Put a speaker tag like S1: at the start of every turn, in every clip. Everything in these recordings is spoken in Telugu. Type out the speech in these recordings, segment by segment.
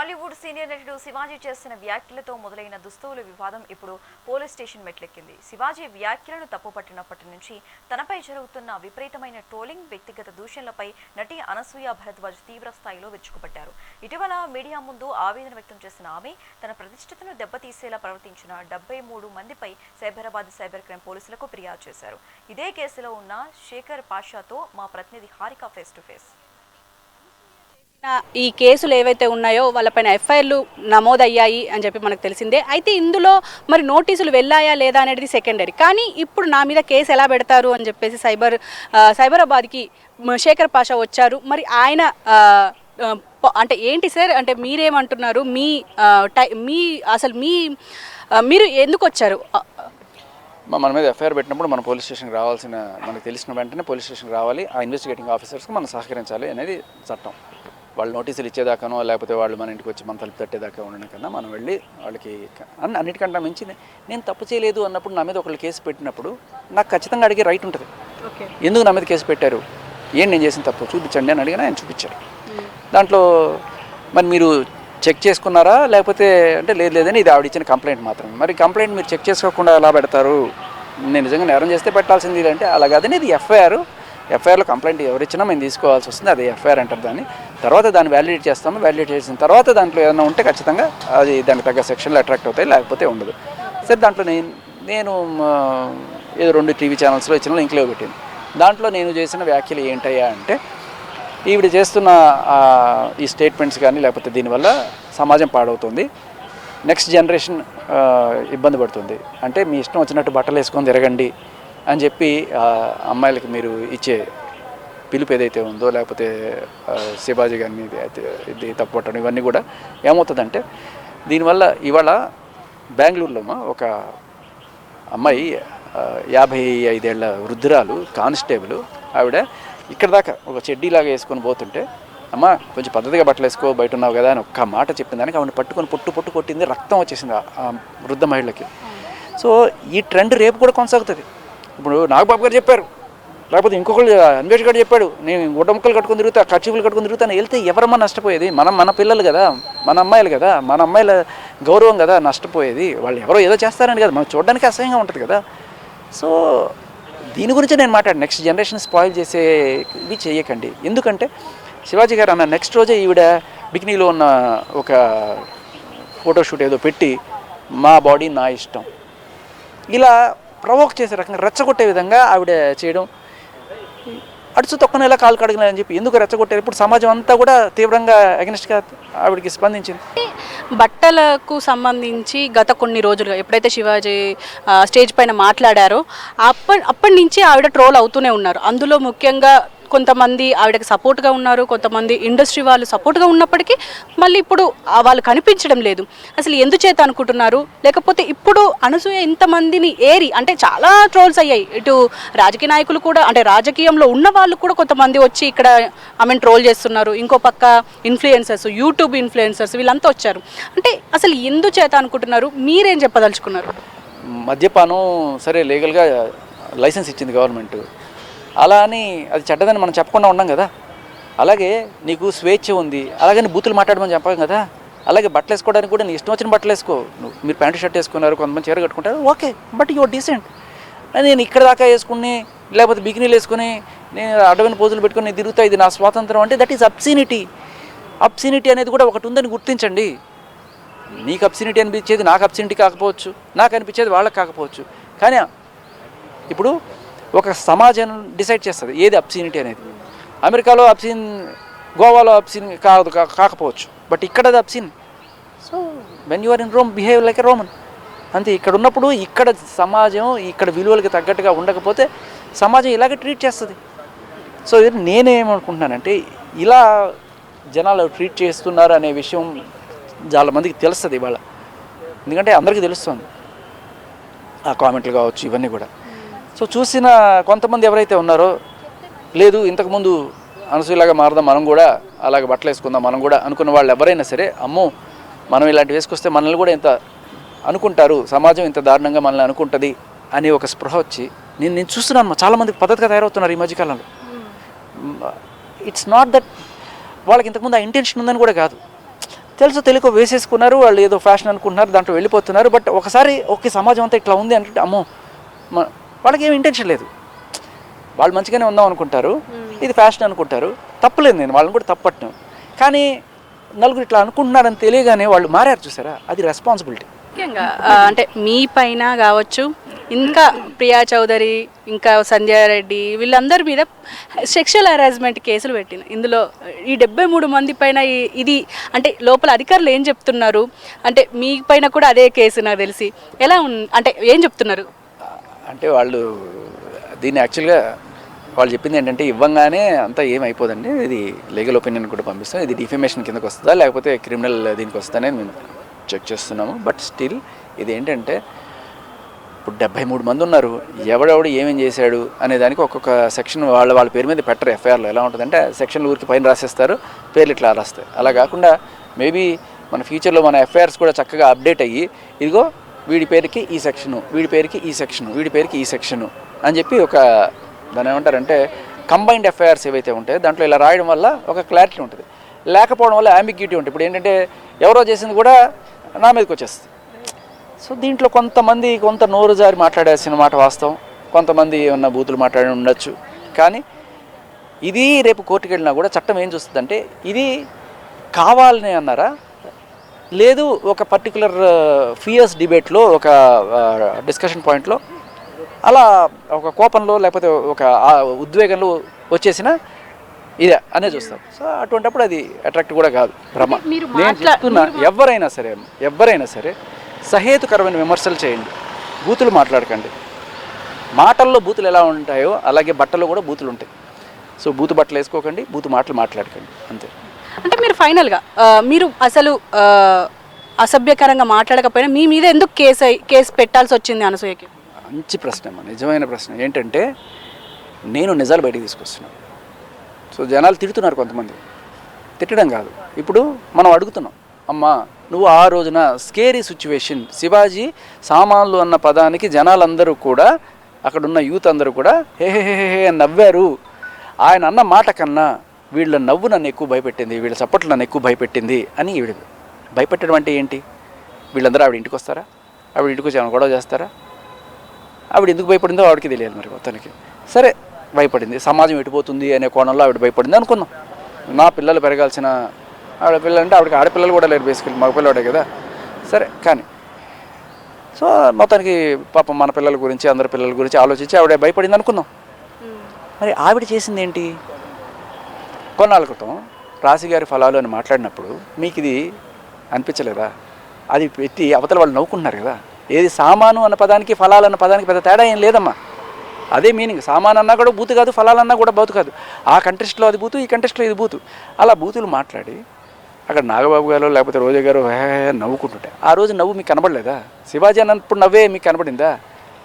S1: టాలీవుడ్ సీనియర్ నటుడు శివాజీ చేసిన వ్యాఖ్యలతో మొదలైన దుస్తువుల వివాదం ఇప్పుడు పోలీస్ స్టేషన్ మెట్లెక్కింది. శివాజీ వ్యాఖ్యలను తప్పుపట్టినప్పటి నుంచి తనపై జరుగుతున్న విపరీతమైన ట్రోలింగ్, వ్యక్తిగత దూషణలపై నటి అనసూయ భరద్వాజ్ తీవ్ర స్థాయిలో విరుచుకుపడ్డారు. ఇటీవల మీడియా ముందు ఆవేదన వ్యక్తం చేసిన ఆమె తన ప్రతిష్టతను దెబ్బతీసేలా ప్రవర్తించిన 73 మందిపై సైబరాబాద్ సైబర్ క్రైమ్ పోలీసులకు ఫిర్యాదు చేశారు. ఇదే కేసులో ఉన్న శేఖర్ పాషాతో మా ప్రతినిధి హారిక ఫేస్ టు ఫేస్.
S2: ఈ కేసులు ఏవైతే ఉన్నాయో వాళ్ళపైన ఎఫ్ఐఆర్లు నమోదయ్యాయి అని చెప్పి మనకు తెలిసిందే. అయితే ఇందులో మరి నోటీసులు వెళ్ళాయా లేదా అనేది సెకండరీ. కానీ ఇప్పుడు నా మీద కేసు ఎలా పెడతారు అని చెప్పేసి సైబరాబాద్కి శేఖర్ పాషా వచ్చారు. మరి ఆయన అంటే ఏంటి సార్, అంటే మీరేమంటున్నారు, మీరు ఎందుకు వచ్చారు?
S3: మన మీద ఎఫ్ఐఆర్ పెట్టినప్పుడు మన పోలీస్ స్టేషన్కి రావాల్సిన, మనకు తెలిసిన వెంటనే పోలీస్ స్టేషన్కి రావాలి. ఆ ఇన్వెస్టిగేటింగ్ ఆఫీసర్స్కి మనం సహకరించాలి అనేది చట్టం. వాళ్ళు నోటీసులు ఇచ్చేదాకానో లేకపోతే వాళ్ళు మన ఇంటికి వచ్చి మన తలుపు తట్టేదాకా ఉండడం కన్నా మనం వెళ్ళి వాళ్ళకి అన్నిటికంటే మించి నేను తప్పు చేయలేదు అన్నప్పుడు నా మీద ఒకళ్ళు కేసు పెట్టినప్పుడు నాకు ఖచ్చితంగా అడిగే రైట్ ఉంటుంది. ఎందుకు నా మీద కేసు పెట్టారు, ఏం నేను చేసిన తప్పు చూపించండి అని అడిగినా ఆయన చూపించారు. దాంట్లో మరి మీరు చెక్ చేసుకున్నారా లేకపోతే అంటే లేదని ఇది ఆవిడ ఇచ్చిన కంప్లైంట్ మాత్రమే. మరి కంప్లైంట్ మీరు చెక్ చేసుకోకుండా ఎలా పెడతారు, నేను నిజంగా నేరం చేస్తే పెట్టాల్సింది అంటే అలా కాదని ఇది ఎఫ్ఐఆర్లో కంప్లైంట్ ఎవరిచ్చినా మేము తీసుకోవాల్సి వస్తుంది. అది ఎఫ్ఐఆర్ అంటారు దాన్ని. తర్వాత దాన్ని వ్యాలిడేట్ చేస్తాము. వ్యాలిడేట్ చేసిన తర్వాత దాంట్లో ఏదైనా ఉంటే ఖచ్చితంగా అది దానికి తగ్గ సెక్షన్లు అట్రాక్ట్ అవుతాయి, లేకపోతే ఉండదు. సరే, దాంట్లో నేను ఏదో 2 టీవీ ఛానల్స్లో ఇచ్చిన లింక్లో పెట్టింది. దాంట్లో నేను చేసిన వ్యాఖ్యలు ఏంటయ్యా అంటే, ఈవిడ చేస్తున్న ఈ స్టేట్మెంట్స్ కానీ లేకపోతే దీనివల్ల సమాజం పాడవుతుంది, నెక్స్ట్ జనరేషన్ ఇబ్బంది పడుతుంది. అంటే మీ ఇష్టం వచ్చినట్టు బట్టలు వేసుకొని తిరగండి అని చెప్పి అమ్మాయిలకి మీరు ఇచ్చే పిలుపు ఏదైతే ఉందో, లేకపోతే శివాజీ గారిని ఇది తప్పట్టడం, ఇవన్నీ కూడా ఏమవుతుందంటే దీనివల్ల ఇవాళ బెంగళూరులో ఒక అమ్మాయి 55 ఏళ్ల వృద్ధురాలు కానిస్టేబుల్, ఆవిడ ఇక్కడ దాకా ఒక చెడ్డీలాగా వేసుకొని పోతుంటే, అమ్మ కొంచెం పద్ధతిగా బట్టలు వేసుకో, బయట ఉన్నావు కదా అని ఒక్క మాట చెప్పిన దానికి ఆవిడ పట్టుకొని పొట్టు కొట్టింది, రక్తం వచ్చేసింది ఆ వృద్ధ మహిళకి. సో ఈ ట్రెండ్ రేపు కూడా కొనసాగుతుంది. ఇప్పుడు నాగబాబు గారు చెప్పారు, లేకపోతే ఇంకొకళ్ళు అన్వేష్ గారు చెప్పాడు, నేను గుడ్డ ముక్కలు కట్టుకొని తిరుగుతా, కర్చీఫ్లు కట్టుకొని తిరుగుతాను, వెళ్తే ఎవరమ్మా నష్టపోయేది? మన పిల్లలు కదా, మన అమ్మాయిలు కదా, మన అమ్మాయిల గౌరవం కదా నష్టపోయేది. వాళ్ళు ఎవరో ఏదో చేస్తారని కదా, మనం చూడడానికి అసహ్యంగా ఉంటుంది కదా. సో దీని గురించి నేను మాట్లాడు, నెక్స్ట్ జనరేషన్ స్పాయిల్ చేసేవి చేయకండి. ఎందుకంటే శివాజీ గారు అన్న నెక్స్ట్ రోజే ఈవిడ బికినీలో ఉన్న ఒక ఫోటోషూట్ ఏదో పెట్టి మా బాడీ నా ఇష్టం ఇలా ప్రవోక్ చేసే రకంగా రెచ్చగొట్టే విధంగా ఆవిడ చేయడం, అడుచు తొక్కనేలా కాలు కడగలేదని చెప్పి ఎందుకు రెచ్చగొట్టారు? ఇప్పుడు సమాజం అంతా కూడా తీవ్రంగా అగెనిస్ట్గా ఆవిడకి స్పందించింది.
S2: బట్టలకు సంబంధించి గత కొన్ని రోజులుగా ఎప్పుడైతే శివాజీ స్టేజ్ పైన మాట్లాడారో అప్పటి నుంచి ఆవిడ ట్రోల్ అవుతూనే ఉన్నారు. అందులో ముఖ్యంగా కొంతమంది ఆవిడకి సపోర్ట్గా ఉన్నారు, కొంతమంది ఇండస్ట్రీ వాళ్ళు సపోర్ట్గా ఉన్నప్పటికీ మళ్ళీ ఇప్పుడు వాళ్ళు కనిపించడం లేదు. అసలు ఎందుచేత అనుకుంటున్నారు? లేకపోతే ఇప్పుడు అనసూయ ఇంతమందిని అంటే చాలా ట్రోల్స్ అయ్యాయి. ఇటు రాజకీయ నాయకులు కూడా, అంటే రాజకీయంలో ఉన్న వాళ్ళు కూడా కొంతమంది వచ్చి ఇక్కడ ఆమెను ట్రోల్ చేస్తున్నారు. ఇంకో పక్క ఇన్ఫ్లుయెన్సర్స్, యూట్యూబ్ ఇన్ఫ్లుయెన్సర్స్ వీళ్ళంతా వచ్చారు. అంటే అసలు ఎందుచేత అనుకుంటున్నారు? మీరేం చెప్పదలుచుకున్నారు?
S3: మద్యపానం సరే లీగల్గా లైసెన్స్ ఇచ్చింది గవర్నమెంట్, అలా అని అది చెడ్డదని మనం చెప్పకుండా ఉన్నాం కదా. అలాగే నీకు స్వేచ్ఛ ఉంది, అలాగని బూతులు మాట్లాడమని చెప్పాం కదా. అలాగే బట్టలు వేసుకోవడానికి కూడా నీ ఇష్టం వచ్చిన బట్టలు వేసుకో. మీరు ప్యాంటు షర్ట్ వేసుకున్నారు, కొంతమంది చీర కట్టుకుంటారు, ఓకే, బట్ యువర్ డీసెంట్. నేను ఇక్కడ దాకా వేసుకుని లేకపోతే బికినీలు వేసుకుని నేను అడ్డమైన పోజులు పెట్టుకుని నేను తిరుగుతా, ఇది నా స్వాతంత్రం అంటే దట్ ఈస్ అబ్సినిటీ. అబ్సినిటీ అనేది కూడా ఒకటి ఉందని గుర్తించండి. నీకు అబ్సినిటీ అనిపించేది నాకు అబ్సినిటీ కాకపోవచ్చు, నాకు అనిపించేది వాళ్ళకి కాకపోవచ్చు. కానీ ఇప్పుడు ఒక సమాజం డిసైడ్ చేస్తుంది ఏది అబ్సినిటీ అనేది. అమెరికాలో అబ్సిన్, గోవాలో అబ్సిన్ కాకపోవచ్చు, బట్ ఇక్కడ అది అబ్సిన్. So when you are in Rome behave like a Roman అంతే. ఇక్కడ ఉన్నప్పుడు ఇక్కడ సమాజం ఇక్కడ విలువలకి తగ్గట్టుగా ఉండకపోతే సమాజం ఇలాగే ట్రీట్ చేస్తుంది. సో నేనేమనుకుంటున్నానంటే ఇలా జనాలు ట్రీట్ చేస్తున్నారు అనే విషయం చాలా మందికి తెలుస్తుంది ఇవాళ. ఎందుకంటే అందరికీ తెలుస్తుంది ఆ కామెంట్లు కావచ్చు, ఇవన్నీ కూడా. సో చూసిన కొంతమంది ఎవరైతే ఉన్నారో, లేదు ఇంతకుముందు అనసూయలాగా మారదాం మనం కూడా, అలాగే బట్టలు వేసుకుందాం మనం కూడా అనుకున్న వాళ్ళు ఎవరైనా సరే, అమ్మో మనం ఇలాంటివి వేసుకొస్తే మనల్ని కూడా ఇంత అనుకుంటారు, సమాజం ఇంత దారుణంగా మనల్ని అనుకుంటుంది అనే ఒక స్పృహ వచ్చి నేను చూస్తున్నాను చాలామంది పద్ధతిగా తయారవుతున్నారు ఈ మధ్యకాలంలో. ఇట్స్ నాట్ దట్ వాళ్ళకి ఇంతకుముందు ఆ ఇంటెన్షన్ ఉందని కూడా కాదు, తెలుసు తెలియక వేసేసుకున్నారు, వాళ్ళు ఏదో ఫ్యాషన్ అనుకుంటున్నారు, దాంట్లో వెళ్ళిపోతున్నారు. బట్ ఒకసారి ఒక సమాజం అంతా ఇట్లా ఉంది అంటే అమ్మో వాళ్ళకి ఏమి ఇంటెన్షన్ లేదు, వాళ్ళు మంచిగానే ఉందాం అనుకుంటారు, ఇది ఫ్యాషన్ అనుకుంటారు. తప్పులేదు, నేను వాళ్ళని కూడా తప్పట్ను. కానీ నలుగురు ఇట్లా అనుకుంటున్నారని తెలియగానే వాళ్ళు మారారు, చూసారా, అది రెస్పాన్సిబిలిటీ.
S2: ముఖ్యంగా అంటే మీ పైన కావచ్చు, ఇంకా ప్రియా చౌదరి, ఇంకా సంధ్యారెడ్డి, వీళ్ళందరి మీద సెక్షువల్ హెరాస్మెంట్ కేసులు పెట్టిన. ఇందులో ఈ 73 మంది పైన ఇది అంటే లోపల అధికారులు ఏం చెప్తున్నారు అంటే మీ పైన కూడా అదే కేసు నాకు తెలిసి ఎలా అంటే ఏం చెప్తున్నారు
S3: అంటే వాళ్ళు దీన్ని యాక్చువల్గా వాళ్ళు చెప్పింది ఏంటంటే ఇవ్వంగానే అంతా ఏమైపోదండి, ఇది లీగల్ ఒపీనియన్ కూడా పంపిస్తాం, ఇది డిఫమేషన్ కిందకు వస్తుందా లేకపోతే క్రిమినల్ దీనికి వస్తుందని మేము చెక్ చేస్తున్నాము. బట్ స్టిల్ ఇది ఏంటంటే ఇప్పుడు 73 మంది ఉన్నారు, ఎవడెవడు ఏమేం చేశాడు అనే దానికి ఒక్కొక్క సెక్షన్ వాళ్ళ పేరు మీద పెట్టరు. ఎఫ్ఐఆర్లో ఎలా ఉంటుందంటే సెక్షన్లు ఊరికి పైన రాసేస్తారు, పేర్లు ఇట్లా రాస్తాయి. అలా కాకుండా మేబీ మన ఫ్యూచర్లో మన ఎఫ్ఐఆర్స్ కూడా చక్కగా అప్డేట్ అయ్యి ఇదిగో వీడి పేరుకి ఈ సెక్షను, వీడి పేరుకి ఈ సెక్షను, వీడి పేరుకి ఈ సెక్షను అని చెప్పి ఒక దాని ఏమంటారంటే కంబైన్డ్ ఎఫ్ఐఆర్స్ ఏవైతే ఉంటాయో దాంట్లో ఇలా రాయడం వల్ల ఒక క్లారిటీ ఉంటుంది. లేకపోవడం వల్ల అంబిగ్యూటీ ఉంటుంది. ఇప్పుడు ఏంటంటే ఎవరో చేసింది కూడా నా మీదకి వచ్చేస్తుంది. సో దీంట్లో కొంత నోరు జారి మాట్లాడాల్సిన మాట వాస్తవం, కొంతమంది ఏమన్నా బూతులు మాట్లాడి ఉండొచ్చు. కానీ ఇది రేపు కోర్టుకు వెళ్ళినా కూడా చట్టం ఏం చూస్తుందంటే ఇది కావాలని అన్నారా, లేదు ఒక పర్టికులర్ ఫియర్స్ డిబేట్లో ఒక డిస్కషన్ పాయింట్లో అలా ఒక కోపంలో లేకపోతే ఒక ఉద్వేగంలో వచ్చేసిన ఇదే అనే చూస్తాం. సో అటువంటిప్పుడు అది అట్రాక్ట్ కూడా కాదు, భ్రమ. నేను చెప్తున్నా, ఎవరైనా సరే సహేతుకరమైన విమర్శలు చేయండి, బూతులు మాట్లాడకండి. మాటల్లో బూతులు ఎలా ఉంటాయో అలాగే బట్టల్లో కూడా బూతులు ఉంటాయి. సో బూతు బట్టలు వేసుకోకండి, బూతు మాటలు మాట్లాడకండి, అంతే.
S2: అంటే మీరు ఫైనల్గా మీరు అసలు అసభ్యకరంగా మాట్లాడకపోయినా మీ మీద ఎందుకు కేసు పెట్టాల్సి వచ్చింది అనసూయకి?
S3: మంచి ప్రశ్న అమ్మా, నిజమైన ప్రశ్న. ఏంటంటే నేను నిజాలు బయటికి తీసుకొస్తున్నాను. సో జనాలు తిడుతున్నారు, కొంతమంది తిట్టడం కాదు, ఇప్పుడు మనం అడుగుతున్నాం, అమ్మా నువ్వు ఆ రోజున స్కేరీ సిచ్యువేషన్, శివాజీ సామాన్లు అన్న పదానికి జనాలందరూ కూడా, అక్కడున్న యూత్ అందరూ కూడా హే హే హే హే అని నవ్వారు. ఆయన అన్న మాట కన్నా వీళ్ళ నవ్వు నన్ను ఎక్కువ భయపెట్టింది, వీళ్ళ చప్పట్లు నన్ను ఎక్కువ భయపెట్టింది అని ఈవిడ. భయపెట్టడం అంటే ఏంటి? వీళ్ళందరూ ఆవిడ ఇంటికి వస్తారా? ఆవిడ ఇంటికి వచ్చి ఏమైనా గొడవ చేస్తారా? ఆవిడ ఎందుకు భయపడిందో ఆవిడకి తెలియాలి మరి మొత్తానికి. సరే భయపడింది, సమాజం ఎటుపోతుంది అనే కోణంలో ఆవిడ భయపడింది అనుకుందాం. నా పిల్లలు పెరగాల్సిన ఆడపిల్లలు అంటే ఆవిడకి ఆడపిల్లలు కూడా లేరు, బేసికలీ మగపిల్లవాడే కదా. సరే కానీ సో మొత్తానికి పాపం మన పిల్లల గురించి అందరి పిల్లల గురించి ఆలోచించి ఆవిడ భయపడింది అనుకుందాం. మరి ఆవిడ చేసింది ఏంటి? కొన్నాళ్ళ క్రితం రాశిగారి ఫలాలు అని మాట్లాడినప్పుడు మీకు ఇది అనిపించలేదా? అది పెట్టి అవతల వాళ్ళు నవ్వుకుంటున్నారు కదా. ఏది సామాను అన్న పదానికి ఫలాలు అన్న పదానికి పెద్ద తేడా ఏం లేదమ్మా, అదే మీనింగ్. సామాన్ అన్నా కూడా బూతు కాదు, ఫలాలన్నా కూడా బూతు కాదు. ఆ కంటెస్ట్లో అది బూతు, ఈ కంటెస్ట్లో ఇది బూతు. అలా బూతులు మాట్లాడి అక్కడ నాగబాబు గారు లేకపోతే రోజా గారు నవ్వుకుంటుంటే ఆ రోజు నవ్వు మీకు కనబడలేదా? శివాజీ అన్నప్పుడు నవ్వే మీకు కనబడిందా?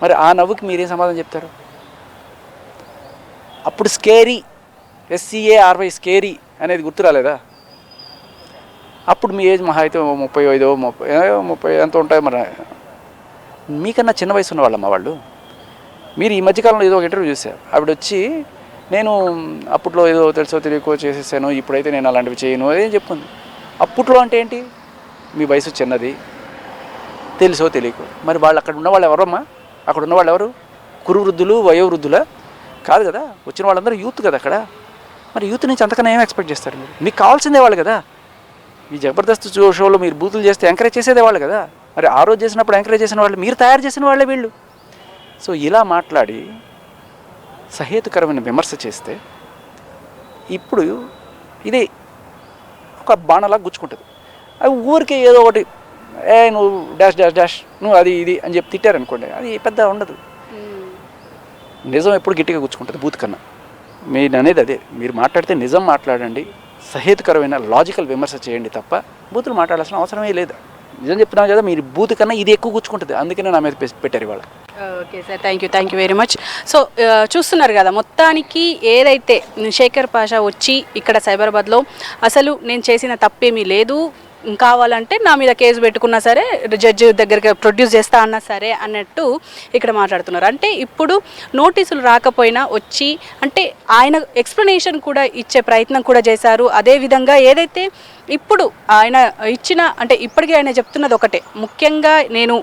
S3: మరి ఆ నవ్వుకి మీరేం సమాధానం చెప్తారు? అప్పుడు స్కేరీ, SCARY స్కేరీ అనేది గుర్తు రాలేదా? అప్పుడు మీ ఏజ్ మహా అయితే 35 ఎంత ఉంటాయి మరి. మీకన్నా చిన్న వయసు ఉన్న వాళ్ళమ్మ వాళ్ళు. మీరు ఈ మధ్యకాలంలో ఏదో ఒక ఇంటర్వ్యూ చూశారు, ఆవిడ వచ్చి నేను అప్పట్లో ఏదో తెలుసో తెలియకో చేసేసాను, ఇప్పుడైతే నేను అలాంటివి చేయను అదేం చెప్తుంది. అప్పట్లో అంటే ఏంటి? మీ వయసు చిన్నది, తెలుసో తెలియకో. మరి వాళ్ళు అక్కడ ఉన్నవాళ్ళు ఎవరమ్మా? అక్కడ ఉన్నవాళ్ళు ఎవరు? కురువృద్ధులు, వయోవృద్ధులా? కాదు కదా. వచ్చిన వాళ్ళందరూ యూత్ కదా అక్కడ. మరి యూత్ నుంచి అంతకన్నా ఏం ఎక్స్పెక్ట్ చేస్తారు మీరు? మీకు కావాల్సిందే వాళ్ళు కదా. ఈ జబర్దస్త్ షోలో మీరు బూతులు చేస్తే ఎంకరేజ్ చేసేదే వాళ్ళు కదా. మరి ఆ రోజు చేసినప్పుడు ఎంకరేజ్ చేసిన వాళ్ళు మీరు తయారు చేసిన వాళ్ళే వీళ్ళు. సో ఇలా మాట్లాడి సహేతుకరమైన విమర్శ చేస్తే ఇప్పుడు ఇది ఒక బాణలా గుచ్చుకుంటుంది. అవి ఊరికే ఏదో ఒకటి నువ్వు డాష్ డాష్ డాష్ నువ్వు అది ఇది అని చెప్పి తిట్టారనుకోండి, అది పెద్ద ఉండదు. నిజం ఎప్పుడు గట్టిగా గుచ్చుకుంటుంది బూత్ కన్నా. మీరు అనేది అదే, మీరు మాట్లాడితే నిజం మాట్లాడండి, సహేతుకరమైన లాజికల్ విమర్శ చేయండి తప్ప బూతులు మాట్లాడాల్సిన అవసరమే లేదు. నిజం చెప్తున్నాను కదా, మీరు బూత్ కన్నా ఇది ఎక్కువ గుచ్చుకుంటుంది, అందుకనే నా మీద పెట్టారు ఇవాళ.
S2: Okay sir, thank you very much. So చూస్తున్నారు కదా, మొత్తానికి ఏదైతే శేఖర్ పాషా వచ్చి ఇక్కడ సైబరాబాద్లో అసలు నేను చేసిన తప్పేమీ లేదు, కావాలంటే నా మీద కేసు పెట్టుకున్నా సరే, జడ్జి దగ్గరికి ప్రొడ్యూస్ చేస్తా అన్నా సరే అన్నట్టు ఇక్కడ మాట్లాడుతున్నారు. అంటే ఇప్పుడు నోటీసులు రాకపోయినా వచ్చి అంటే ఆయన ఎక్స్ప్లెనేషన్ కూడా ఇచ్చే ప్రయత్నం కూడా చేశారు. అదేవిధంగా ఏదైతే ఇప్పుడు ఆయన ఇచ్చిన అంటే ఇప్పటికీ ఆయన చెప్తున్నది ఒకటే, ముఖ్యంగా నేను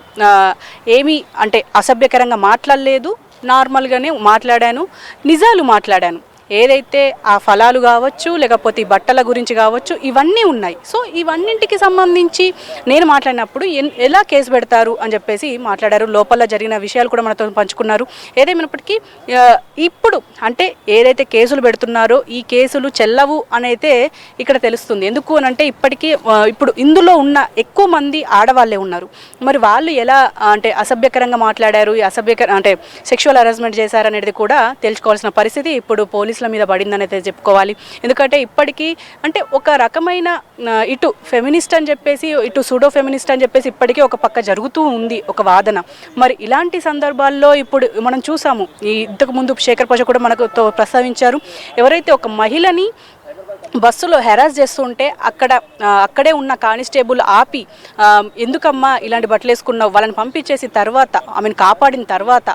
S2: ఏమీ అంటే అసభ్యకరంగా మాట్లాడలేదు, నార్మల్గానే మాట్లాడాను, నిజాలు మాట్లాడాను. ఏదైతే ఆ ఫలాలు కావచ్చు, లేకపోతే ఈ బట్టల గురించి కావచ్చు, ఇవన్నీ ఉన్నాయి. సో ఇవన్నింటికి సంబంధించి నేను మాట్లాడినప్పుడు ఎలా కేసు పెడతారు అని చెప్పేసి మాట్లాడారు. లోపల జరిగిన విషయాలు కూడా మనతో పంచుకున్నారు. ఏదేమైనప్పటికీ ఇప్పుడు అంటే ఏదైతే కేసులు పెడుతున్నారో ఈ కేసులు చెల్లవు అనైతే ఇక్కడ తెలుస్తుంది. ఎందుకు అని అంటే ఇప్పటికీ ఇప్పుడు ఇందులో ఉన్న ఎక్కువ మంది ఆడవాళ్ళే ఉన్నారు. మరి వాళ్ళు ఎలా అంటే అసభ్యకరంగా మాట్లాడారు, అంటే సెక్షువల్ హరాస్మెంట్ చేశారనేది కూడా తెలుసుకోవాల్సిన పరిస్థితి ఇప్పుడు పోలీసుల మీద పడిందని అయితే చెప్పుకోవాలి. ఎందుకంటే ఇప్పటికీ అంటే ఒక రకమైన ఇటు ఫెమినిస్ట్ అని చెప్పేసి, ఇటు సూడో ఫెమినిస్ట్ అని చెప్పేసి ఇప్పటికీ ఒక పక్క జరుగుతూ ఉంది ఒక వాదన. మరి ఇలాంటి సందర్భాల్లో ఇప్పుడు మనం చూసాము, ఈ ఇంతకు ముందు శేఖర్ పాషా కూడా మనకు ప్రస్తావించారు, ఎవరైతే ఒక మహిళని బస్సులో హెరాస్ చేస్తుంటే అక్కడే ఉన్న కానిస్టేబుల్ ఆపి ఎందుకమ్మా ఇలాంటి బట్టలు వేసుకున్నావు, వాళ్ళని పంపించేసి తర్వాత ఆమెను కాపాడిన తర్వాత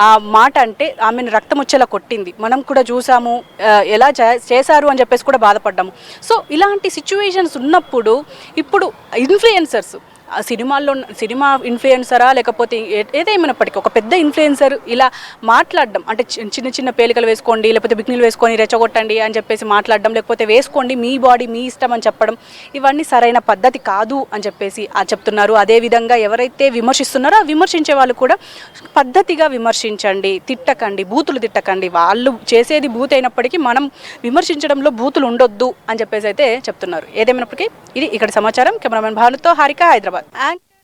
S2: ఆ మాట అంటే ఆమెను రక్తం వచ్చేలా కొట్టింది. మనం కూడా చూసాము, ఎలా చేశారు అని చెప్పేసి కూడా బాధపడ్డాము. సో ఇలాంటి సిచ్యువేషన్స్ ఉన్నప్పుడు ఇప్పుడు ఇన్ఫ్లుయెన్సర్స్ సినిమా ఇన్ఫ్లుయెన్సరా లేకపోతే ఏదేమైనప్పటికీ ఒక పెద్ద ఇన్ఫ్లుయెన్సర్ ఇలా మాట్లాడడం అంటే చిన్న చిన్న పేలికలు వేసుకోండి, లేకపోతే బిక్నీలు వేసుకొని రెచ్చగొట్టండి అని చెప్పేసి మాట్లాడడం, లేకపోతే వేసుకోండి మీ బాడీ మీ ఇష్టం అని చెప్పడం, ఇవన్నీ సరైన పద్ధతి కాదు అని చెప్పేసి చెప్తున్నారు. అదేవిధంగా ఎవరైతే విమర్శిస్తున్నారో ఆ విమర్శించే వాళ్ళు కూడా పద్ధతిగా విమర్శించండి, తిట్టకండి, బూతులు తిట్టకండి. వాళ్ళు చేసేది బూత్ అయినప్పటికీ మనం విమర్శించడంలో బూతులు ఉండొద్దు అని చెప్పేసి అయితే చెప్తున్నారు. ఏదేమైనప్పటికీ ఇది ఇక్కడ సమాచారం. కెమెరామెన్ భానుతో హారిక, హైదరాబాద్.